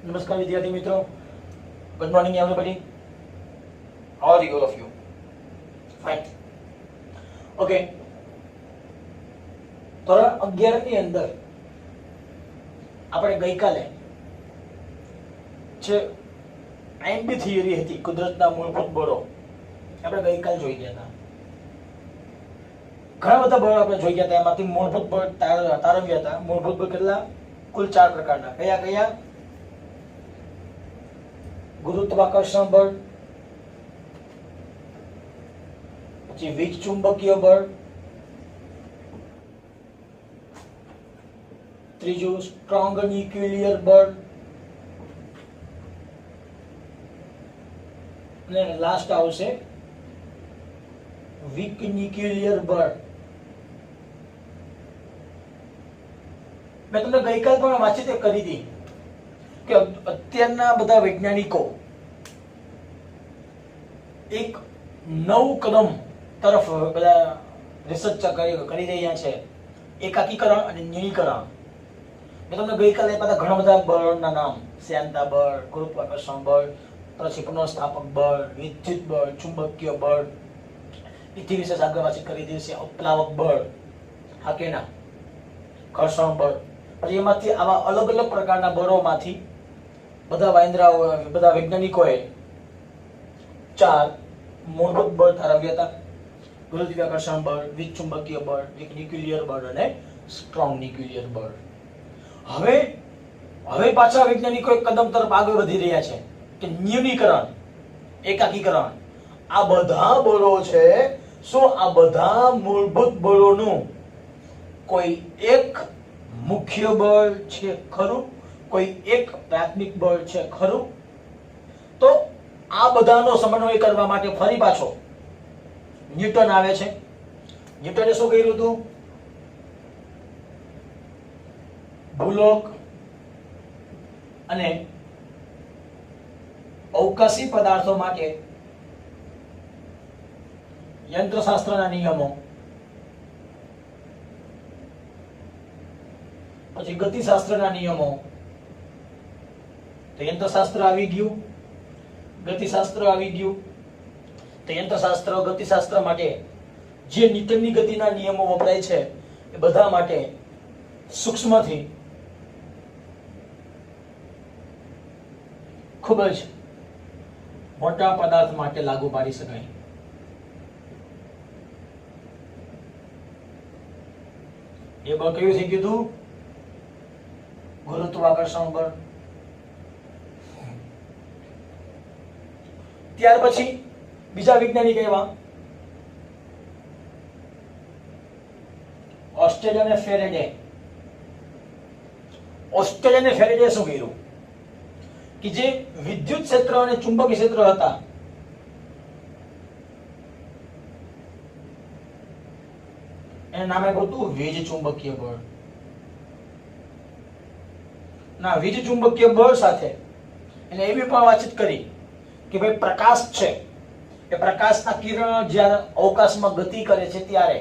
नमस्कार विद्यार्थी मित्रों, good morning everybody. How are you all of you? Fine. Okay, ધોરણ 11 ની અંદર આપણે ગઈકાલે જે આઈએમપી થિયરી હતી કુદરતના મૂળભૂત બળો આપણે ગઈકાલે જોઈ ગયા હતા. ઘણા બધા બળો આપણે જોઈ ગયા હતા. એમાંથી મૂળભૂત બળ તારવ્યા હતા. મૂળભૂત બળ કેટલા? કુલ 4 પ્રકારના. કયા કયા? ગુરુત્વાકર્ષણ બળ, પછી વીજ ચુંબકીય બળ, ત્રીજું સ્ટ્રોંગ ન્યુક્લિયર બળ, અને લાસ્ટ આવશે વીક ન્યુક્લિયર બળ. મેં તમને ગઈકાલ પણ વાતચીત કરી હતી કે અત્યારના બધા વૈજ્ઞાનિકો એક નવું કદમ તરફ બધા રિસર્ચ કરી રહ્યા છે, એકાકીકરણ અને ન્યુનીકરણ. મેં તમને ગઈકાલે બધા ઘણા બધા બળના નામ, શ્યાનતા બળ, ગુરુત્વાકર્ષણ બળ, પછી પુનઃસ્થાપક બળ, વિદ્યુત બળ, ચુંબકીય બળ, ઇથી વિશે આગળ વાતચીત કરી દીધી છે, અપ્લાવક બળ, હા કે ના, ઘર્ષણ બળ. પછી એમાંથી આવા અલગ અલગ પ્રકારના બળોમાંથી બધા વૈજ્ઞાનિકોએ 4 મૂળભૂત બળ તારવ્યા હતા: ગુરુત્વાકર્ષણ બળ, વીજ ચુંબકીય બળ, ન્યુક્લિયર બળ અને સ્ટ્રોંગ ન્યુક્લિયર બળ. હવે પાછા વૈજ્ઞાનિકો એક કદમ તરફ આગળ વધી રહ્યા છે કે ન્યુનીકરણ, એકાકીકરણ. આ બધા બળો છે, શું આ બધા મૂળભૂત બળોનું કોઈ એક મુખ્ય બળ છે ખરું? કોઈ એક પ્રાથમિક બળ છે ખરું? તો આ બધાનો સમન્વય કરવા માટે ફરી પાછો ન્યૂટન આવે છે. ન્યૂટને શું કર્યું હતું? ભૂલોક અને અવકાશી પદાર્થો માટે યંત્રશાસ્ત્રના નિયમો, પછી ગતિશાસ્ત્રના નિયમો. તો યંત્રશાસ્ત્ર આવી ગયું, ગતિશાસ્ત્ર આવી ગયું. તો યંત્રશાસ્ત્ર, ગતિશાસ્ત્ર માટે જે ન્યૂટનની ગતિના નિયમો વપરાય છે એ બધા માટે સૂક્ષ્મથી ખૂબ જ મોટા પદાર્થ માટે લાગુ પાડી શકાય. એ બળ કયું થઈ ગયું? ગુરુત્વાકર્ષણ બળ. ત્યાર પછી બીજા વૈજ્ઞાનિક એવા ઓસ્ટ્રેલિયા અને ફેરેડે. ઓસ્ટ્રેલિયા અને ફેરેડે શું કર્યું કે જે વિદ્યુત ક્ષેત્ર અને ચુંબકીય ક્ષેત્ર હતા એનું નામ આપ્યું હતું વીજ ચુંબકીય બળ. ના, વીજ ચુંબકીય બળ સાથે એને એવી પણ વાતચીત કરી કે ભાઈ પ્રકાશ છે એ પ્રકાશના કિરણ જ્યારે અવકાશમાં ગતિ કરે છે ત્યારે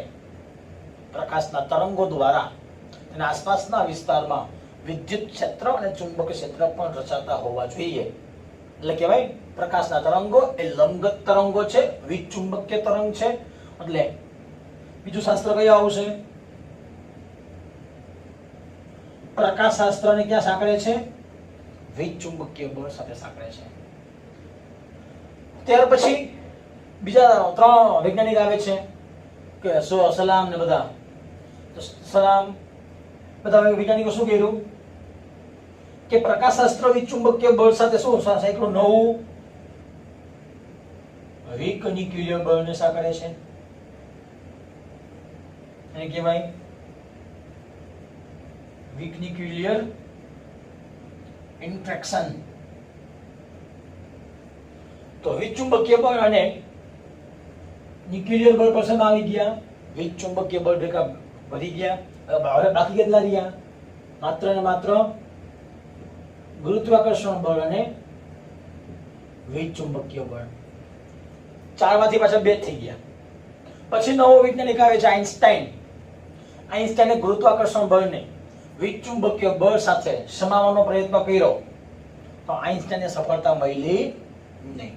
પ્રકાશના તરંગો દ્વારા એના આસપાસના વિસ્તારમાં વિદ્યુત ક્ષેત્ર અને ચુંબકીય ક્ષેત્ર પણ રચાતા હોવા જોઈએ. એટલે કહેવાય પ્રકાશના તરંગો એ લંબગત તરંગો છે, વીજ ચુંબકીય તરંગ છે. એટલે બીજું શાસ્ત્ર કયું આવશે? પ્રકાશ શાસ્ત્રને ક્યાં સાંકળે છે? વીજ ચુંબકીય બળ સાથે સાંકળે છે. ત્યાર પછી બીજા 3 વૈજ્ઞાનિક આવે છે કે સલામ ને બધા. તો સલામ બધા વૈજ્ઞાનિકો શું કર્યું કે પ્રકાશ શાસ્ત્ર વીજ ચુંબકીય બળ સાથે શું સાંકળ્યું? નવું વીક ન્યુક્લિયર બળને સાંકળે છે. એને કહેવાય વીક ન્યુક્લિયર ઇન્ટ્રેક્શન. તો વીજ ચુંબકીય બળ અને ન્યુક્લિયર બળ પર આવી ગયા. વીજ ચુંબકીય બળ ભેગા વધી ગયા. હવે બાકી કેટલા રહ્યા? માત્ર ને માત્ર ગુરુત્વાકર્ષણ બળ અને વીજ ચુંબકીય બળ. 4 માંથી પાછા 2 થઈ ગયા. પછી નવો વૈજ્ઞાનિક આવે છે આઇન્સ્ટાઈન. આઇન્સ્ટાઈને ગુરુત્વાકર્ષણ બળને વીજ ચુંબકીય બળ સાથે સમાવવાનો પ્રયત્ન કર્યો તો આઈન્સ્ટાઈને સફળતા મળી નહીં.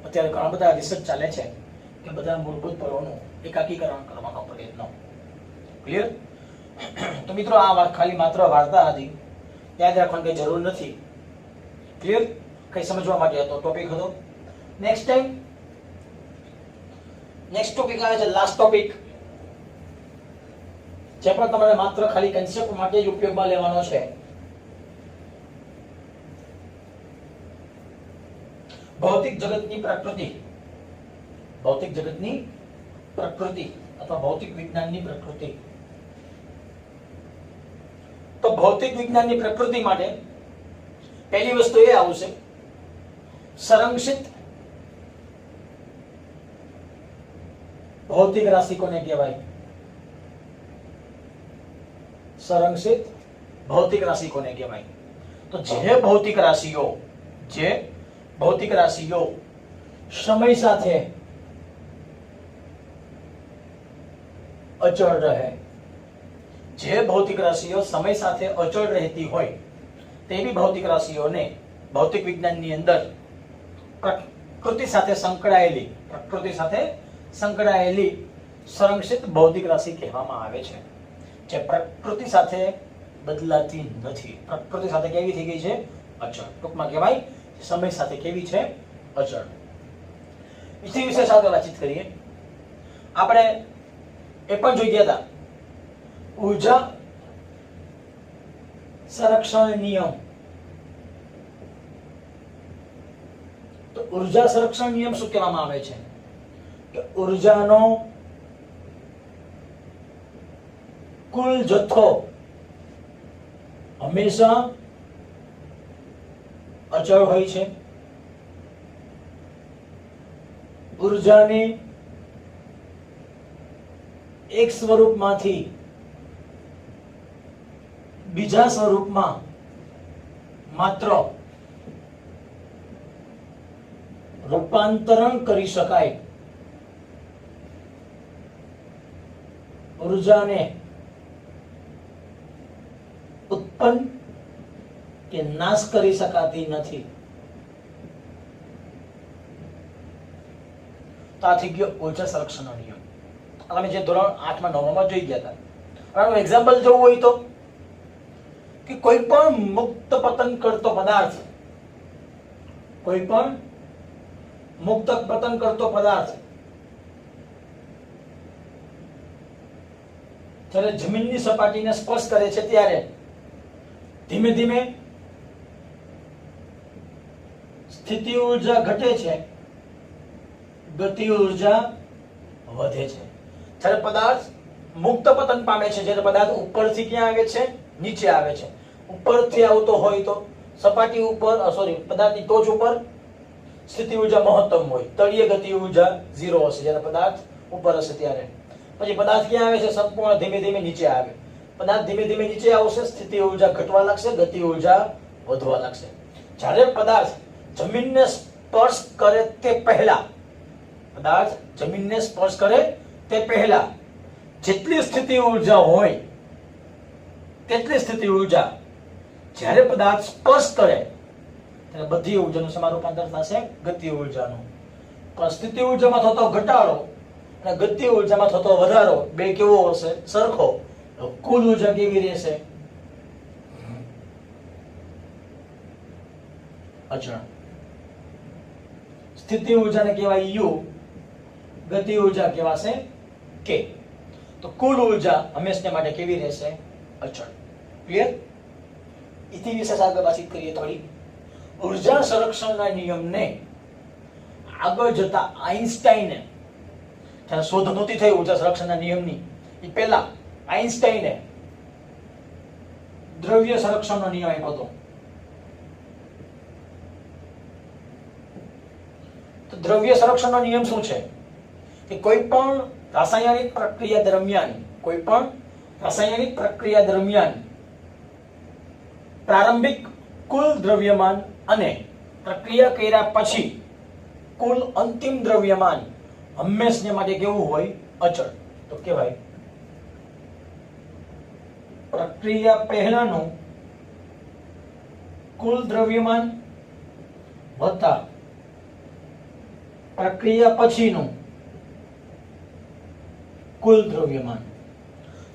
અત્યારે ઘણા બધા રિસર્ચ ચાલે છે કે બધા મૂળભૂત બળોનું એકાકીકરણ કરવાનો પ્રયત્ન. ક્લિયર? તો મિત્રો આ વાત ખાલી માત્ર વાર્તા હતી, યાદ રાખવાની કઈ જરૂર નથી. ક્લિયર? કઈ સમજવા માટે હતો ટોપિક હતો. નેક્સ્ટ ટોપિક આવે છે લાસ્ટ ટોપિક, જે પણ તમારે માત્ર ખાલી કન્સેપ્ટ માટે જ ઉપયોગમાં લેવાનો છે. ભૌતિક જગતની પ્રકૃતિ. ભૌતિક જગતની પ્રકૃતિ અથવા ભૌતિક વિજ્ઞાનની પ્રકૃતિ. તો ભૌતિક વિજ્ઞાનની પ્રકૃતિ માટે પહેલી વસ્તુ એ આવશે સંરક્ષિત ભૌતિક રાશિ કોને કહેવાય? સંરક્ષિત ભૌતિક રાશિ કોને કહેવાય? તો જે ભૌતિક રાશિઓ સમય સાથે અચળ રહે, જે ભૌતિક રાશિઓ સમય સાથે અચળ રહેતી હોય તેવી ભૌતિક રાશિઓને ભૌતિક વિજ્ઞાનની અંદર પ્રકૃતિ સાથે સંકળાયેલી સંરક્ષિત ભૌતિક રાશિ કહેવામાં આવે છે, જે પ્રકૃતિ સાથે બદલાતી નથી. પ્રકૃતિ સાથે કેવી થઈ ગઈ છે? અચળ. ટૂંકમાં કહેવાય સમય સાથે કેવી છે? અચળ. ઇતિ વિશે સાથે વાતચીત કરીએ. આપણે એ પણ જોઈ ગયા હતા ઊર્જા સંરક્ષણ નિયમ. તો ઊર્જા સંરક્ષણ નિયમ શું કહેવામાં આવે છે? કે ઊર્જાનો કુલ જથ્થો હંમેશા અચળ હોય છે. ઊર્જાને એક સ્વરૂપમાંથી બીજા સ્વરૂપમાં માત્ર રૂપાંતરણ કરી શકાય. ઊર્જાને ઉત્પન્ન કે નાશ કરી શકાતી નથી. તો આ થઈ ગયો ઊર્જા સંરક્ષણનો નિયમ. તમે જે ધોરણ 8 માં 9 માં જોઈ ગયા હતા. હવે એક્ઝામ્પલ જોવું હોય તો કે કોઈ પણ મુક્ત પતન કરતો પદાર્થ, કોઈ પણ મુક્ત પતન કરતો પદાર્થ જ્યારે જમીનની સપાટીને સ્પર્શ કરે છે ત્યારે ધીમે ધીમે સ્થિતિ ઊર્જા ઘટે છે, ગતિ ઊર્જા વધે છે. જ્યારે પદાર્થ મુક્ત પતન પામે છે, જ્યારે પદાર્થ ઉપરથી ક્યાં આવે છે? નીચે આવે છે. ઉપરથી આવતો હોય તો સપાટી ઉપર પદાર્થની ટોચ ઉપર સ્થિતિ ઊર્જા મહત્તમ હોય, તળિયે ગતિ ઊર્જા 0 હશે જ્યારે પદાર્થ ઉપર હશે ત્યારે. પછી પદાર્થ ક્યાં આવે છે? સંપૂર્ણ ધીમે ધીમે નીચે આવે. પદાર્થ ધીમે ધીમે નીચે આવશે, સ્થિતિ ઊર્જા ઘટવા લાગશે, ગતિ ઊર્જા વધવા લાગશે. જ્યારે પદાર્થ જમીનને સ્પર્શ કરે તે પહેલા, પદાર્થ જમીનને સ્પર્શ કરે તે પહેલા જેટલી સ્થિતિ ઊર્જા હોય તેટલી સ્થિતિ ઊર્જા જ્યારે પદાર્થ સ્પર્શ કરે ત્યારે બધી ઊર્જાનું સમાન રૂપાંતર થશે ગતિ ઊર્જાનું. પણ સ્થિતિ ઊર્જામાં થતો ઘટાડો અને ગતિ ઊર્જામાં થતો વધારો બે કેવો હશે? સરખો. કુલ ઊર્જા કેવી રહેશે? અચળ. સ્થિતિ ઊર્જાને કહેવાય U, ગતિ ઊર્જા કહેવાશે K. તો કુલ ઊર્જા હંમેશા માટે કેવી રહેશે? અચળ. ક્લિયર? ઇતિ વિશે આગળ વાતચીત કરીએ થોડી. ઊર્જા સંરક્ષણના નિયમને આગળ જતા આઈન્સ્ટાઈને, જ્યારે શોધ નહોતી થઈ ઊર્જા સંરક્ષણના નિયમની એ પહેલા આઈન્સ્ટાઈને દ્રવ્ય સંરક્ષણનો નિયમ આપ્યો હતો. તો દ્રવ્ય સંરક્ષણનો નિયમ શું છે? કે કોઈ પણ રાસાયણિક પ્રક્રિયા દરમિયાન પ્રારંભિક કુલ દ્રવ્યમાન અને પ્રક્રિયા કર્યા પછી કુલ અંતિમ દ્રવ્યમાન હંમેશા માટે કેવું હોય? અચળ. તો કહેવાય પ્રક્રિયા પહેલાનું કુલ દ્રવ્યમાન વત્તા પ્રક્રિયા પછીનું કુલ દ્રવ્યમાન.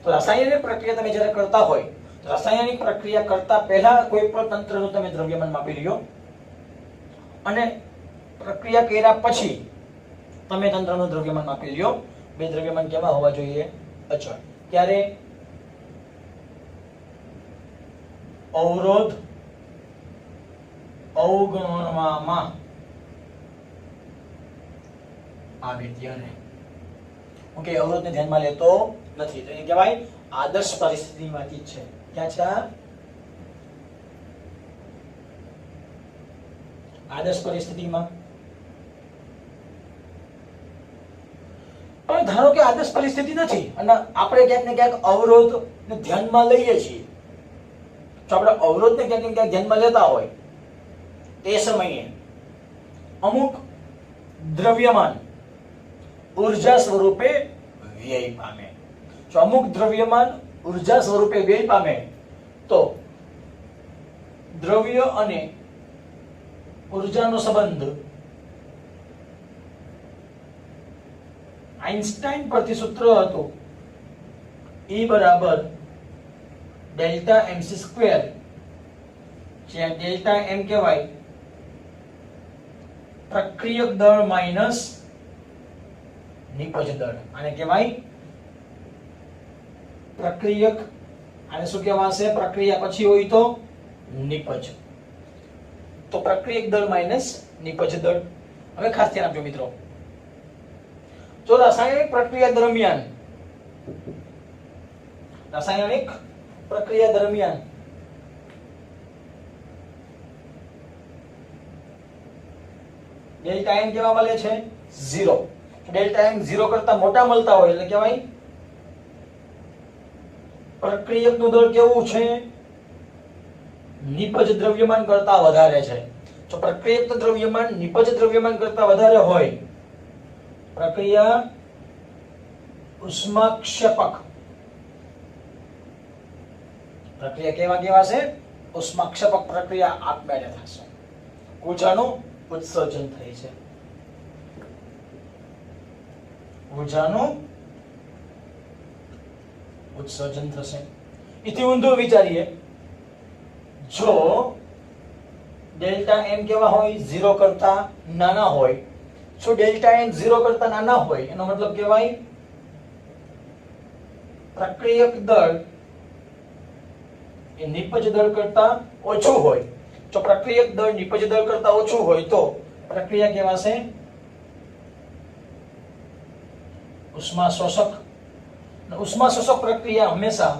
તો રાસાયણિક પ્રક્રિયા તમે જ્યારે કરતા હોય તો રાસાયણિક પ્રક્રિયા કરતા પહેલા કોઈ પણ તંત્રનું તમે દ્રવ્યમાન માપી લ્યો અને પ્રક્રિયા કર્યા પછી તમે તંત્રનું દ્રવ્યમાન માપી લ્યો. બે દ્રવ્યમાન કેવા હોવા જોઈએ? અચળ. ત્યારે અવરોધ અવગણવામાં આવે ત્યારે ઓકે અવરોધને ધ્યાનમાં લેતો નથી તો એને કહેવાય આદર્શ પરિસ્થિતિમાંથી છે. ક્યાં છે આદર્શ પરિસ્થિતિમાં? પણ ધારો કે આદર્શ પરિસ્થિતિ નથી અને આપણે ક્યાંક ને ક્યાંક અવરોધને ધ્યાનમાં લઈએ છીએ. જો આપણે અવરોધને ક્યાંક ને ક્યાંક ધ્યાનમાં લેતા હોય તે સમયે અમુક દ્રવ્યમાન ઊર્જા સ્વરૂપે વ્યય પામે. જો અમુક દ્રવ્યમાન ઊર્જા સ્વરૂપે વ્યય પામે તો દ્રવ્ય અને ઊર્જાનો સંબંધ આઇન્સ્ટાઈન પરથી સૂત્ર હતું E બરાબર ડેલ્ટા mc સ્ક્વેર, જ્યાં ડેલ્ટા m કહેવાય પ્રક્રિયક દળ માઈનસ નિપજ દળ. આને કહેવાય પ્રક્રિયક, આને શું કહેવાશે? પ્રક્રિયા પછી હોય તો નિપજ. તો પ્રક્રિયક દળ માઈનસ નિપજ દળ. હવે ખાસ ધ્યાન આપજો મિત્રો, જો રાસાયણિક પ્રક્રિયા દરમિયાન ડેલ્ટા m કેવા મળે છે? 0. ડેલ્ટા m 0 કરતા મોટા મળતા હોય એટલે કહેવાય પ્રક્રિયકનું દળ કેવું છે? નિપજ દ્રવ્યમાન કરતા વધારે છે. જો પ્રક્રિયકનું દ્રવ્યમાન નિપજ દ્રવ્યમાન કરતા વધારે હોય, પ્રક્રિયા ઉષ્માક્ષેપક. પ્રક્રિયા કેવા છે? ઉષ્માક્ષેપક પ્રક્રિયા આપમેળે થશે. ઊર્જાનું ઉત્સર્જન થાય છે. ઊર્જાનું ઉત્સર્જન થશે. એથી ઊંધું વિચારીએ, જો ડેલ્ટા m કેવા હોય? 0 કરતા નાના હોય. જો ડેલ્ટા m 0 કરતા નાના હોય એનો મતલબ કહેવાય પ્રક્રિયક દળ એ નિપજ દળ કરતા ઓછું હોય. જો પ્રક્રિયક દળ નિપજ દળ કરતા ઓછું હોય તો પ્રક્રિયા કહેવાશે ઉષ્મા શોષક. ઉષ્મા શોષક પ્રક્રિયા હંમેશા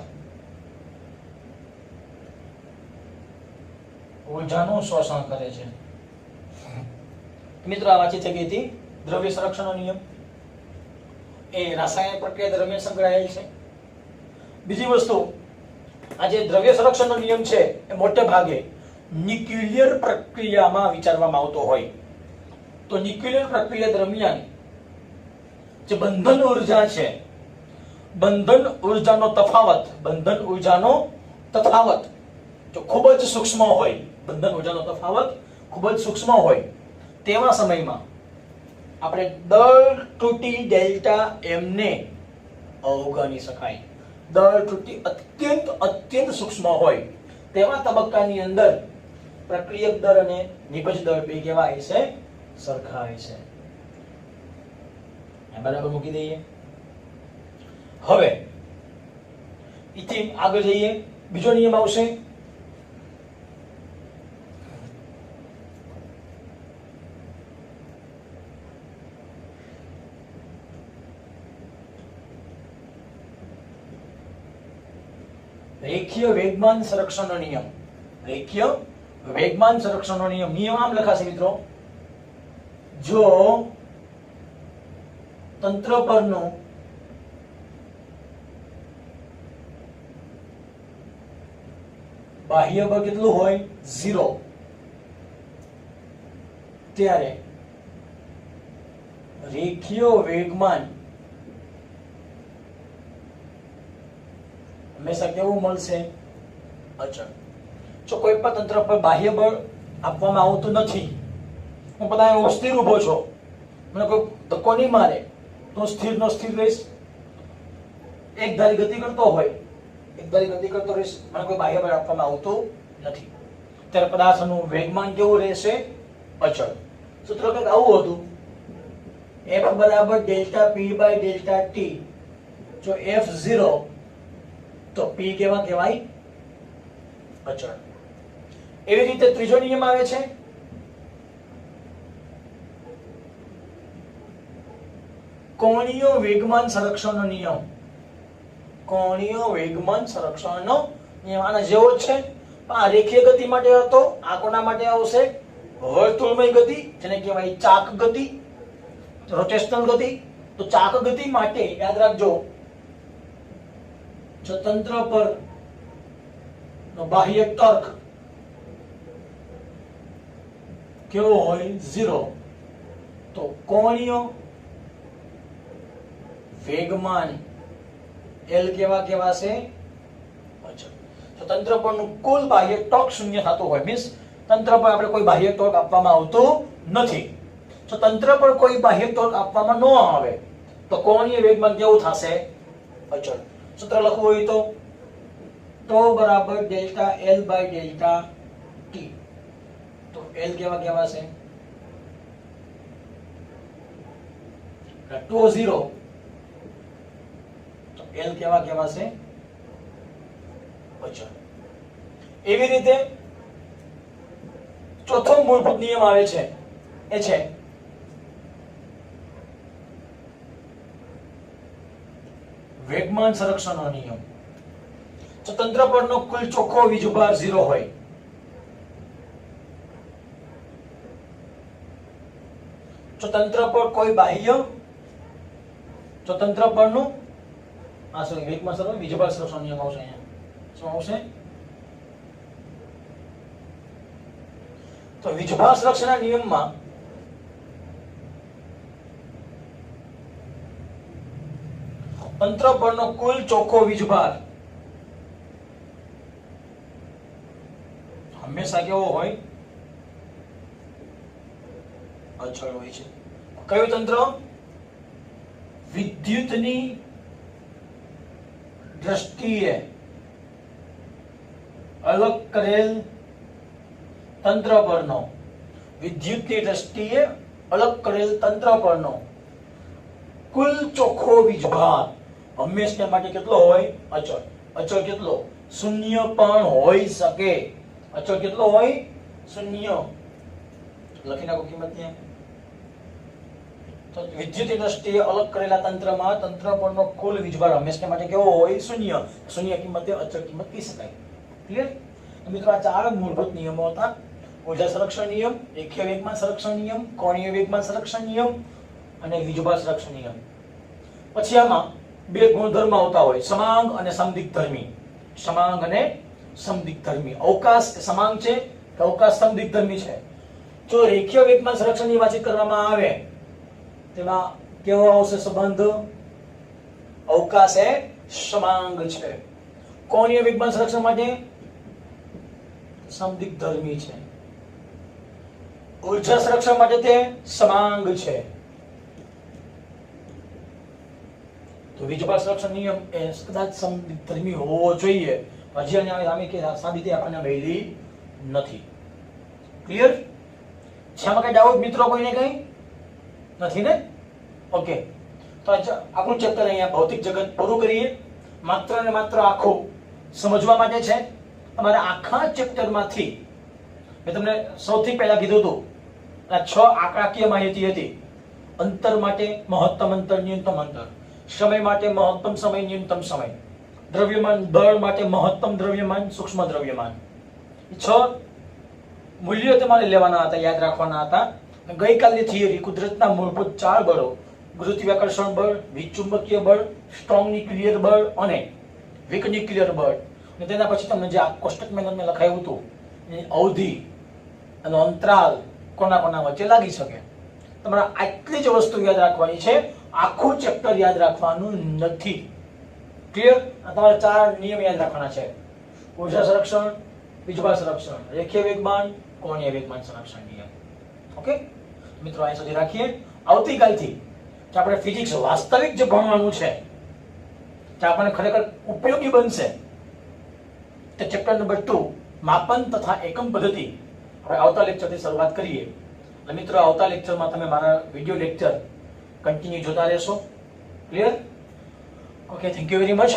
ઊર્જાનું શોષણ કરે છે. મિત્રો આ વાતચીત થઈ ગઈ હતી દ્રવ્ય સંરક્ષણનો નિયમ. એ રાસાયણિક પ્રક્રિયા દરમિયાન સંકળાયેલ છે. બીજી વસ્તુ, આ જે દ્રવ્ય સંરક્ષણનો નિયમ છે એ મોટે ભાગે ન્યુક્લિયર પ્રક્રિયામાં વિચારવામાં આવતો હોય. તો ન્યુક્લિયર પ્રક્રિયા દરમિયાન જે બંધન ઊર્જા છે, બંધન ઊર્જાનો તફાવત જો ખૂબ જ સૂક્ષ્મ હોય, બંધન ઊર્જાનો તફાવત ખૂબ જ સૂક્ષ્મ હોય, તેવા સમયમાં આપણે દળ ત્રુટી ડેલ્ટા m ને અવગણી શકાય. દળ ત્રુટી અત્યંત સૂક્ષ્મ હોય તેવા તબક્કાની અંદર પ્રક્રિયક દળ અને નિપજ દળ બે કેવા છે? સરખા છે. બરાબર મૂકી દઈએ. હવે ઇથી આગળ જઈએ. બીજો નિયમ આવશે રેખીય વેગમાન સંરક્ષણનો નિયમ. રેખીય વેગમાન સંરક્ષણનો નિયમ. નિયમ આમ લખાશે મિત્રો, જો તંત્ર પરનું બાહ્ય બળ કેટલું હોય? 0, ત્યારે રેખીય વેગમાન હંમેશા કેવું મળશે? અચળ. જો કોઈ પણ તંત્ર પર બાહ્ય બળ આપવામાં આવતું નથી, હું બધા સ્થિર ઊભો છો, મને કોઈ ધક્કો નહીં મારે તો સ્થિર નો સ્થિર રહીશ, એક ધારી ગતિ કરતો હોય એક ધારી ગતિ કરતો રહીશ, મને કોઈ બાહ્ય બળ આપવામાં આવતું નથી, ત્યારે પદાર્થનું વેગમાન કેવું રહેશે? અચળ. સૂત્ર કંઈક આવું હતું, F બરાબર delta P by delta T. જો F 0 તો P કેવા કહેવાય? અચળ. એવી રીતે ત્રીજો નિયમ આવે છે, કોણીય વેગમાન સંરક્ષણનો નિયમ. કોણીય વેગમાન સંરક્ષણનો નિયમ આના જેવો જ છે, પણ આ રેખીય ગતિ માટે હતો, આ કોના માટે આવશે? વર્તુળમય ગતિ, જેને કહેવાય ચાક ગતિ, રોટેશનલ ગતિ. તો ચાક ગતિ માટે યાદ રાખજો, જો તંત્ર પર નો બાહ્ય ટોર્ક કેવો હોય? 0. તો કોણીય વેગમાન L કેવા કહેવાશે? અચળ. તો તંત્ર પરનું કુલ બાહ્ય ટોર્ક શૂન્ય થતું હોય, મીન્સ તંત્ર પર આપણે કોઈ બાહ્ય ટોર્ક આપવામાં આવતું નથી. જો તંત્ર પર કોઈ બાહ્ય ટોર્ક આપવામાં ન આવે તો કોણીય વેગમાન કેવું થશે? અચળ. સૂત્ર લખવું હોય તો τ બરાબર delta L by delta T. તો L કેવા કહેવાશે? τ 0 તો L કેવા કહેવાશે? અચળ. એવી રીતે ચોથો મૂળભૂત નિયમ આવે છે, એ છે વેગમાન સંરક્ષણનો નિયમ. જો તંત્ર પરનો કુલ ચોખ્ખો વીજભાર 0 હોય, જો તંત્ર પર કોઈ બાહ્ય, જો તંત્ર પરનું વેગમાન સંરક્ષણ વીજભાર સંરક્ષણ નિયમ આવશે. અહીંયા શું આવશે? તો વીજભાર સંરક્ષણના નિયમમાં તંત્ર પરનો કુલ ચોખ્ખો વીજભાર હંમેશા કેવો હોય? અચળ હોય છે. કયું તંત્ર? વિદ્યુતની દ્રષ્ટિએ અલગ કરેલ તંત્ર પરનો, વિદ્યુતની દ્રષ્ટિએ અલગ કરેલ તંત્ર પરનો કુલ ચોખ્ખો વીજભાર હંમેશા માટે કેટલો હોય? અચળ. અચળ કેટલો? શૂન્ય પણ હોઈ શકે. અચળ કેટલો હોય? શૂન્ય. લખી નાખો કિંમત ત્યાં. તો વિદ્યુતની દ્રષ્ટિએ અલગ કરેલા તંત્રમાં તંત્ર પરનો કુલ વીજભાર હંમેશા માટે કેવો હોય? શૂન્ય. શૂન્ય કિંમતે અચળ કિંમત કહી શકાય. ક્લિયર? મિત્રો આ ચાર મૂળભૂત નિયમો હતા: ઊર્જા સંરક્ષણ નિયમ, રેખીય વેગમાન સંરક્ષણ નિયમ, કોણીય વેગમાન સંરક્ષણ નિયમ અને વીજભાર સંરક્ષણ નિયમ. પછી આમાં બે ગુણધર્મ આવતા હોય, સમાંગ અને સમદિગ્ધર્મી. સમાંગ અને સમદિગ્ધર્મી. અવકાશ સમાંગ છે કે અવકાશ સમદિગ્ધર્મી છે. જો રેખીય વેગમાન સંરક્ષણની વાતચીત કરવામાં આવે તેમાં કેવો આવશે સંબંધ? અવકાશ એ સમાંગ છે. કોણીય વેગમાન સંરક્ષણ માટે સમદિગ્ધર્મી છે. ઊર્જા સંરક્ષણ માટે તે સમાંગ છે. તો વીજભાર સંરક્ષણ નિયમ એ કદાચ સમદિગ્ધર્મી હોવો જોઈએ, હજી આની કે સાબિતી આપણને મળી નથી. ક્લિયર? છે આમાં કઈ ડાઉટ મિત્રો? કોઈને કઈ નથી ને? ઓકે. તો આપણું ચેપ્ટર અહીંયા ભૌતિક જગત પૂરું કરીએ. માત્ર ને માત્ર આખું સમજવા માટે છે. તમારે આખા ચેપ્ટરમાંથી મેં તમને સૌથી પહેલા કીધું હતું, આ 6 આંકડાકીય માહિતી હતી. અંતર માટે મહત્તમ અંતર, ન્યૂનતમ અંતર. સમય માટે મહત્તમ સમય, ન્યૂનતમ સમય. દ્રવ્યમાન દળ માટે મહત્તમ દ્રવ્યમાન, સૂક્ષ્મ દ્રવ્યમાન. 6 મૂલ્યો તમારે લેવાના હતા, યાદ રાખવાના હતા. ગઈકાલની થિયરી કુદરતના મૂળભૂત 4 બળો, ગુરુત્વાકર્ષણ બળ, વિચુંબકીય બળ, સ્ટ્રોંગ ન્યુક્લિયર બળ અને વીક ન્યુક્લિયર બળ. અને તેના પછી તમને જે આ કોષ્ટકમાં તમને લખાયું હતું, એની અવધિ અને અંતરાલ કોના કોના વચ્ચે લાગી શકે. તમારે આટલી જ વસ્તુ યાદ રાખવાની છે, આખું ચેપ્ટર યાદ રાખવાનું નથી. ક્લિયર? તમારે 4 નિયમ યાદ રાખવાના છે: ઊર્જા સંરક્ષણ, વીજભાર સંરક્ષણ, રેખીય વેગમાન, કોણીય વેગમાન સંરક્ષણ નિયમ. ઓકે મિત્રો, અહીં સુધી રાખીએ. આવતીકાલથી જે આપણે ફિઝિક્સ વાસ્તવિક જે ભણવાનું છે, જે આપણને ખરેખર ઉપયોગી બનશે, તે ચેપ્ટર નંબર 2 માપન તથા એકમ પદ્ધતિ આપણે આવતા લેક્ચરથી શરૂઆત કરીએ. એટલે મિત્રો, આવતા લેક્ચરમાં તમે મારા વિડિયો લેક્ચર કન્ટિન્યુ જોતા રહેશો. Clear? Okay, thank you very much.